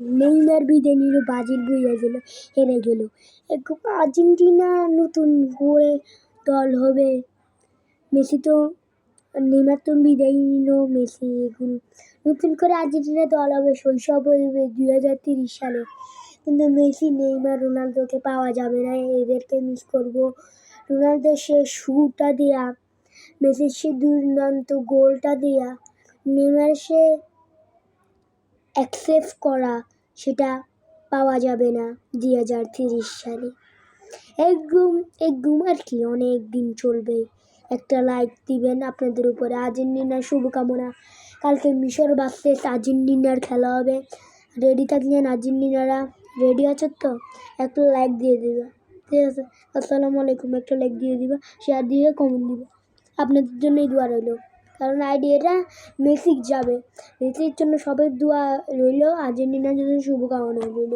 Neymar বিদায় নিল, Brazil বইয়া গেল, হেরে গেল। এখন আর্জেন্টিনা নতুন করে দল হবে। মেসি তো নেইমার তো বিদায় নিল, মেসি এখন নতুন করে আর্জেন্টিনা দল হবে, শৈশব হইবে 2030 সালে। কিন্তু মেসি, নেইমার, রোনালদোকে পাওয়া যাবে না, এদেরকে মিস করব। রোনালদোর সে শুটা দেয়া, মেসির সে দুর্দান্ত গোলটা দেয়া, নেইমার সে অ্যাকসেপ্ট করা, সেটা পাওয়া যাবে না 2030 সালে। এক ঘুম আর কি অনেক দিন চলবে। একটা লাইক দিবেন আপনাদের উপরে। আর্জেন্টিনার শুভকামনা। কালকে মিশর ভার্সেস আর্জেন্টিনার খেলা হবে। রেডি থাকলেন আর্জেন্টিনারা? রেডি আছো তো? একটা লাইক দিয়ে দিবা, ঠিক আছে? আসসালামু আলাইকুম। একটা লাইক দিয়ে দিবা, শেয়ার দিয়ে কমেন্ট দিবা। আপনাদের জন্যই দোয়া রইল, কারণ আইডিয়াটা মেসির যাবে। মেসির জন্য সবের দোয়া রইল, আর্জেন্টিনার জন্য শুভকামনা রইল।